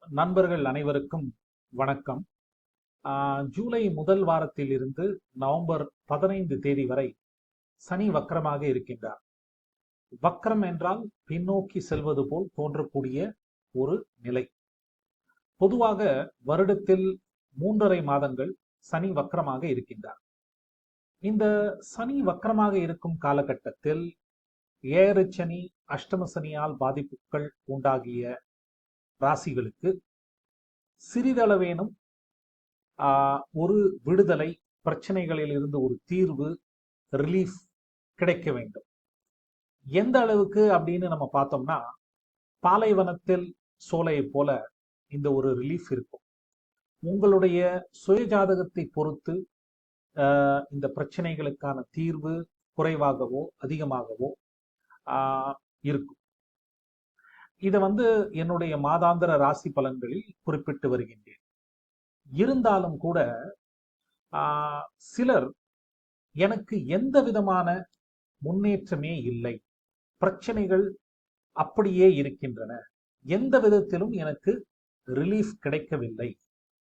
நண்பர்கள் அனைவருக்கும் வணக்கம். ஜூலை முதல் வாரத்தில் இருந்து நவம்பர் 15 தேதி வரை சனி வக்ரமாக இருக்கின்றார். வக்ரம் என்றால் பின்னோக்கி செல்வது போல் தோன்றக்கூடிய ஒரு நிலை. பொதுவாக வருடத்தில் 3.5 மாதங்கள் சனி வக்ரமாக இருக்கின்றார். இந்த சனி வக்ரமாக இருக்கும் காலகட்டத்தில் ஏழரை சனி, அஷ்டம சனியால் பாதிப்புகள் உண்டாகிய ராசிகளுக்கு சிறிதளவேனும் ஒரு விடுதலை, பிரச்சனைகளில் இருந்து ஒரு தீர்வு, ரிலீஃப் கிடைக்க வேண்டும். எந்த அளவுக்கு அப்படின்னு நம்ம பார்த்தோம்னா, பாலைவனத்தில் சோலையை போல இந்த ஒரு ரிலீஃப் இருக்கும். உங்களுடைய சுயஜாதகத்தை பொறுத்து இந்த பிரச்சனைகளுக்கான தீர்வு குறைவாகவோ அதிகமாகவோ இருக்கும். இதை என்னுடைய மாதாந்திர ராசி பலன்களில் குறிப்பிட்டு வருகின்றேன். இருந்தாலும் கூட சிலர் எனக்கு எந்த விதமான முன்னேற்றமே இல்லை, பிரச்சனைகள் அப்படியே இருக்கின்றன, எந்த விதத்திலும் எனக்கு ரிலீஃப் கிடைக்கவில்லை,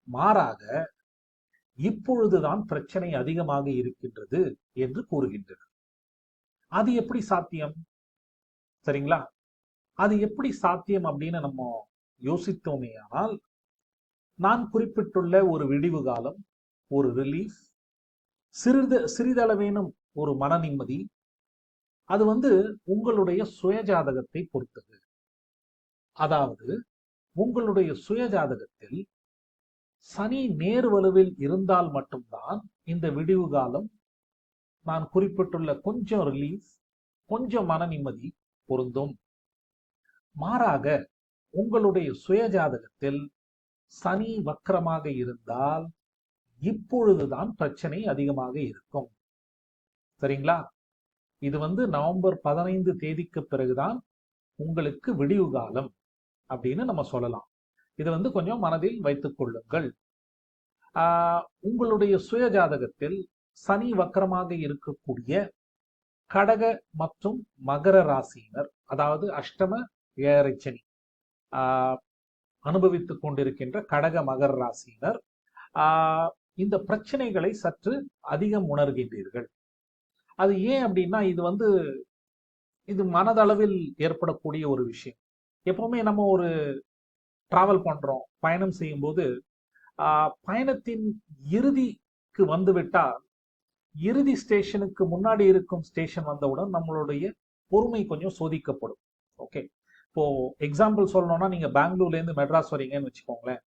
மாறாக இப்பொழுதுதான் பிரச்சனை அதிகமாக இருக்கின்றது என்று கூறுகின்றனர். அது எப்படி சாத்தியம்? சரிங்களா? அது எப்படி சாத்தியம் அப்படின்னு நம்ம யோசித்தோமே ஆனால், நான் குறிப்பிட்டுள்ள ஒரு விடிவு காலம், ஒரு ரிலீஃப், சிறிதளவேனும் ஒரு மன நிம்மதி, அது உங்களுடைய சுயஜாதகத்தை பொறுத்தது. அதாவது உங்களுடைய சுயஜாதகத்தில் சனி நேர்வலுவில் இருந்தால் மட்டும்தான் இந்த விடிவு காலம், நான் குறிப்பிட்டுள்ள கொஞ்சம் ரிலீஃப், கொஞ்சம் மன நிம்மதி பொருந்தும். மாறாக உங்களுடைய சுயஜாதகத்தில் சனி வக்ரமாக இருந்தால் இப்பொழுதுதான் பிரச்சனை அதிகமாக இருக்கும். சரிங்களா? இது நவம்பர் 15 தேதிக்கு பிறகுதான் உங்களுக்கு விடிவு காலம் அப்படின்னு நம்ம சொல்லலாம். இது கொஞ்சம் மனதில் வைத்துக் கொள்ளுங்கள். உங்களுடைய சுயஜாதகத்தில் சனி வக்ரமாக இருக்கக்கூடிய கடக மற்றும் மகர ராசியினர், அதாவது அஷ்டம ஏழரை சனி அனுபவித்துக் கொண்டிருக்கின்ற கடக மகர ராசியினர் இந்த பிரச்சனைகளை சற்று அதிகம் உணர்கின்றீர்கள். அது ஏன் அப்படின்னா, இது மனதளவில் ஏற்படக்கூடிய ஒரு விஷயம். எப்பவுமே நம்ம ஒரு டிராவல் பண்றோம், பயணம் செய்யும் போது பயணத்தின் இறுதிக்கு வந்துவிட்டால், இறுதி ஸ்டேஷனுக்கு முன்னாடி இருக்கும் ஸ்டேஷன் வந்தவுடன் நம்மளுடைய பொறுமை கொஞ்சம் சோதிக்கப்படும். ஓகே, இப்போ எக்ஸாம்பிள் சொல்லணும்னா, நீங்க பெங்களூர்ல இருந்து மெட்ராஸ் வரீங்கன்னு வச்சுக்கோங்களேன்.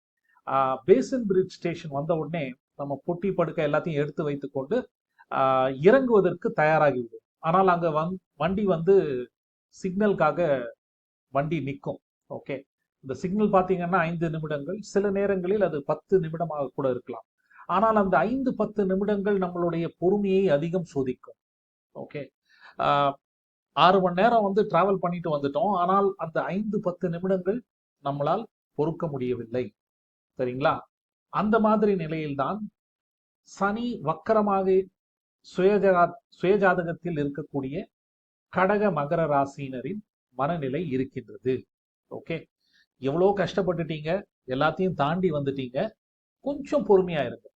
பேசன் பிரிட்ஜ் ஸ்டேஷன் வந்த உடனே நம்ம பொட்டி படுக்க எல்லாத்தையும் எடுத்து வைத்துக்கொண்டு இறங்குவதற்கு தயாராகிவிடும். ஆனால் அங்க வண்டி சிக்னலுக்காக வண்டி நிற்கும். ஓகே, இந்த சிக்னல் பார்த்தீங்கன்னா 5 நிமிடங்கள், சில நேரங்களில் அது 10 நிமிடமாக கூட இருக்கலாம். ஆனால் அந்த 5-10 நிமிடங்கள் நம்மளுடைய பொறுமையை அதிகம் சோதிக்கும். ஓகே, 6 மணி நேரம் டிராவல் பண்ணிட்டு வந்துட்டோம், ஆனால் அந்த 5-10 நிமிடங்கள் நம்மளால் பொறுக்க முடியவில்லை. சரிங்களா? அந்த மாதிரி நிலையில்தான் சனி வக்கரமாக சுயஜாதகத்தில் இருக்கக்கூடிய கடக மகர ராசியினரின் மனநிலை இருக்கின்றது. ஓகே, எவ்வளோ கஷ்டப்பட்டுட்டீங்க, எல்லாத்தையும் தாண்டி வந்துட்டீங்க, கொஞ்சம் பொறுமையா இருங்க.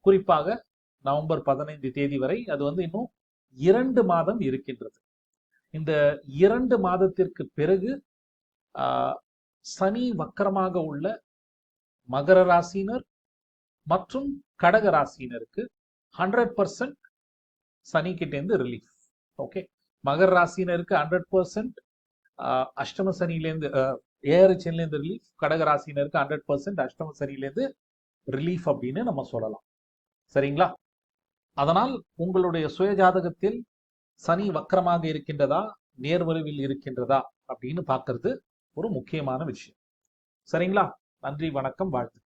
குறிப்பாக நவம்பர் 15 தேதி வரை அது இன்னும் 2 மாதம் இருக்கின்றது. இந்த 2 மாதத்திற்கு பிறகு சனி வக்கரமாக உள்ள மகர ராசியினர் மற்றும் கடக ராசியினருக்கு 100% சனி கிட்டேந்து ரிலீஃப். ஓகே, மகர ராசியினருக்கு 100% அஷ்டம சனியிலேருந்து ஏழரை சனிலேருந்து ரிலீஃப், கடக ராசியினருக்கு 100% அஷ்டம சனியிலேருந்து ரிலீஃப் அப்படின்னு நம்ம சொல்லலாம். சரிங்களா? அதனால் உங்களுடைய சுயஜாதகத்தில் சனி வக்கரமாக இருக்கின்றதா, நேர்வலுவில் இருக்கின்றதா அப்படின்னு பார்க்கறது ஒரு முக்கியமான விஷயம். சரிங்களா? நன்றி, வணக்கம், வாழ்த்து.